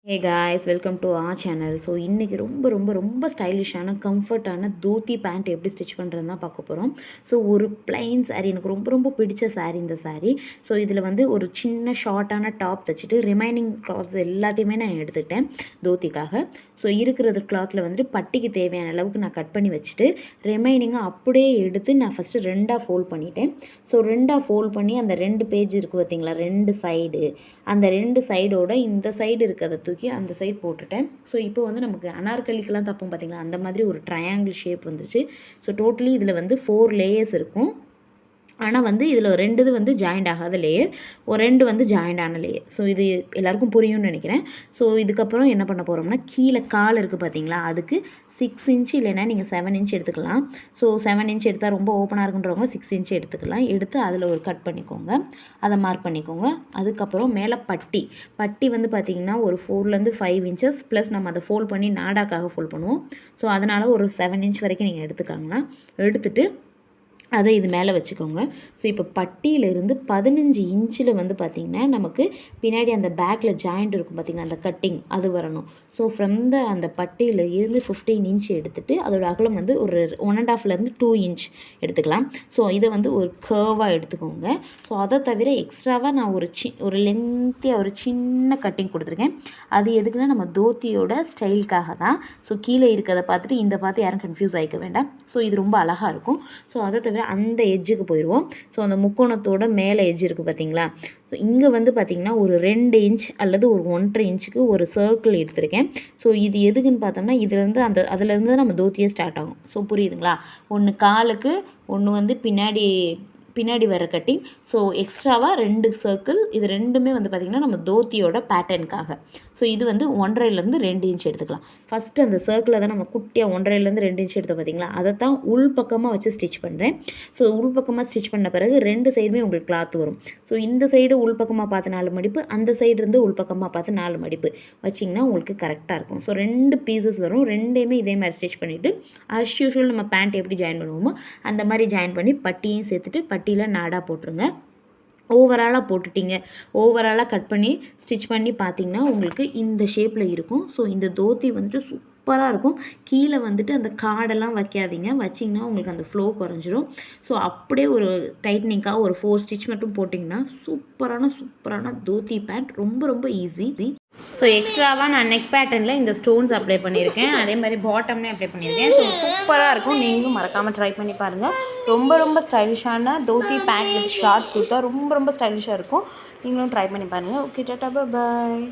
Hey guys, welcome to channel. So இன்றைக்கி ரொம்ப ரொம்ப ரொம்ப ஸ்டைலிஷான கம்ஃபர்ட்டான தோத்தி பேண்ட் எப்படி ஸ்டிச் பண்ணுறதுன்னு தான் பார்க்க போகிறோம். ஸோ ஒரு பிளைன் சாரீ, எனக்கு ரொம்ப ரொம்ப பிடிச்ச சாரீ இந்த சாரீ. ஸோ இதில் வந்து ஒரு சின்ன ஷார்ட்டான டாப் தைச்சிட்டு ரிமைனிங் கிளாத்ஸ் எல்லாத்தையுமே நான் எடுத்துக்கிட்டேன் தோத்திக்காக. ஸோ இருக்கிறது கிளாத்தில் வந்துட்டு பட்டிக்கு தேவையான அளவுக்கு நான் கட் பண்ணி வச்சுட்டு ரிமைனிங்காக அப்படியே எடுத்து நான் ஃபஸ்ட்டு ரெண்டாக ஃபோல்ட் பண்ணிட்டேன். ஸோ ரெண்டாக ஃபோல்ட் பண்ணி அந்த 2 பேஜ் இருக்குது பார்த்தீங்களா, 2 சைடு, அந்த 2 சைடோட இந்த சைடு இருக்கிறத தூக்கி அந்த சைடு போட்டுட்டேன். ஸோ இப்போ வந்து நமக்கு அனார்கலிக்கெலாம் தப்போம் பார்த்தீங்களா, அந்த மாதிரி ஒரு ட்ரையாங்கிள் ஷேப் வந்துருச்சு. ஸோ டோட்டலி இதில் வந்து 4 லேயர்ஸ் இருக்கும். ஆனால் வந்து இதில் 2 இது வந்து ஜாயிண்ட் ஆகாத லேயர், ஒரு 2 வந்து ஜாயிண்ட் ஆன லேயர். ஸோ இது எல்லாருக்கும் புரியும்னு நினைக்கிறேன். ஸோ இதுக்கப்புறம் என்ன பண்ண போகிறோம்னா, கீழே கால் இருக்குது பார்த்தீங்களா, அதுக்கு 6 இன்ச் இல்லைன்னா நீங்கள் 7 இன்ச் எடுத்துக்கலாம். ஸோ 7 இன்ச் எடுத்தால் ரொம்ப ஓப்பனாக இருக்குன்றவங்க 6 இன்ச் எடுத்துக்கலாம். எடுத்து அதில் ஒரு கட் பண்ணிக்கோங்க, அதை மார்க் பண்ணிக்கோங்க. அதுக்கப்புறம் மேலே பட்டி வந்து பார்த்திங்கன்னா ஒரு 4லேருந்து 5 இன்ச்சஸ் ப்ளஸ் நம்ம அதை ஃபோல்ட் பண்ணி நாடாக்காக ஃபோல்ட் பண்ணுவோம். ஸோ அதனால் ஒரு 7 இன்ச் வரைக்கும் நீங்கள் எடுத்துக்காங்கன்னா எடுத்துகிட்டு அதை இது மேலே வச்சுக்கோங்க. ஸோ இப்போ பட்டியிலிருந்து 15 இன்ச்சில் வந்து பார்த்திங்கன்னா நமக்கு பின்னாடி அந்த பேக்கில் ஜாயிண்ட் இருக்கும் பார்த்திங்கன்னா, அந்த கட்டிங் அது வரணும். ஸோ ஃப்ரம் அந்த பட்டியில் இருந்து 15 இன்ச் எடுத்துகிட்டு அதோட அகலம் வந்து ஒரு 1.5லேருந்து 2 இன்ச் எடுத்துக்கலாம். ஸோ இதை வந்து ஒரு கர்வாக எடுத்துக்கோங்க. ஸோ அதை தவிர எக்ஸ்ட்ராவாக நான் ஒரு லென்த்தியாக ஒரு சின்ன கட்டிங் கொடுத்துருக்கேன். அது எதுக்குன்னா நம்ம தோத்தியோட ஸ்டைலுக்காக தான். ஸோ கீழே இருக்கிறத பார்த்துட்டு இந்த பார்த்து யாரும் கன்ஃபியூஸ் ஆகிக்க வேண்டாம். ஸோ இது ரொம்ப அழகாக இருக்கும். ஸோ அதை தவிர அந்த எட்ஜுக்கு போயிடுவோம். ஸோ அந்த முக்கோணத்தோட மேலே எட்ஜ் இருக்குது பார்த்தீங்களா, ஸோ இங்கே வந்து பார்த்திங்கன்னா ஒரு 2 இன்ச் அல்லது ஒரு 1.5 இன்ச்சுக்கு ஒரு சர்க்கிள் எடுத்திருக்கேன். ஸோ இது எதுக்குன்னு பார்த்தோம்னா, இதுலேருந்து அதுலேருந்து தான் நம்ம தோத்தியே ஸ்டார்ட் ஆகும். ஸோ புரியுதுங்களா, ஒன்று காலுக்கு, ஒன்று வந்து பின்னாடி வர கட்டிங். ஸோ எக்ஸ்ட்ராவாக 2 சர்க்கிள், இது ரெண்டுமே வந்து பார்த்திங்கன்னா நம்ம தோத்தியோட பேட்டர்னுக்காக. ஸோ இது வந்து 1.5லேருந்து 2 இன்ச் எடுத்துக்கலாம். ஃபஸ்ட்டு அந்த சர்க்கிளை தான் நம்ம குட்டியாக 1.5லேருந்து 2 இன்ச் எடுத்தோம் பார்த்திங்களா, அதை தான் உள் பக்கமாக வச்சு ஸ்டிச் பண்ணுறேன். ஸோ உள் பக்கமாக ஸ்டிச் பண்ண பிறகு 2 சைடுமே உங்களுக்கு கிளாத் வரும். ஸோ இந்த சைடு உள் பக்கமாக பார்த்து 4 மடிப்பு, அந்த சைடு இருந்து உள் பக்கமாக பார்த்து 4 மடிப்பு வச்சிங்கன்னா உங்களுக்கு கரெக்டாக இருக்கும். ஸோ 2 பீசஸ் வரும். ரெண்டையுமே இதே மாதிரி ஸ்டிச் பண்ணிவிட்டு ஆஸ் யூஷுவல் நம்ம பேண்ட் எப்படி ஜாயின் பண்ணுவோமோ அந்த மாதிரி ஜாயின் பண்ணி பட்டியும் சேர்த்துட்டு பட்டியில் நாடாக போட்டுருங்க. ஓவராலாக போட்டுட்டிங்க, ஓவராலாக கட் பண்ணி ஸ்டிச் பண்ணி பார்த்திங்கன்னா உங்களுக்கு இந்த ஷேப்பில் இருக்கும். ஸோ இந்த தோத்தி வந்துட்டு சூப்பராக இருக்கும். கீழே வந்துட்டு அந்த கார்டெல்லாம் வைக்காதீங்க, வச்சிங்கன்னா உங்களுக்கு அந்த ஃப்ளோ குறைஞ்சிரும். ஸோ அப்படியே ஒரு டைட்னிங்காக ஒரு 4 ஸ்டிச் மட்டும் போட்டிங்கன்னா சூப்பரான தோத்தி பேண்ட் ரொம்ப ரொம்ப ஈஸி. ஸோ எக்ஸ்ட்ராவாக நான் நெக் பேட்டர்னில் இந்த ஸ்டோன்ஸ் அப்ளை பண்ணியிருக்கேன், அதே மாதிரி பாட்டம்லேயும் அப்ளை பண்ணியிருக்கேன். ஸோ சூப்பராக இருக்கும். நீங்களும் மறக்காமல் ட்ரை பண்ணி பாருங்கள். ரொம்ப ஸ்டைலிஷான dhoti pant with short kurta ரொம்ப ஸ்டைலிஷாக இருக்கும். நீங்களும் ட்ரை பண்ணி பாருங்கள். ஓகே, டாடா, பாய்.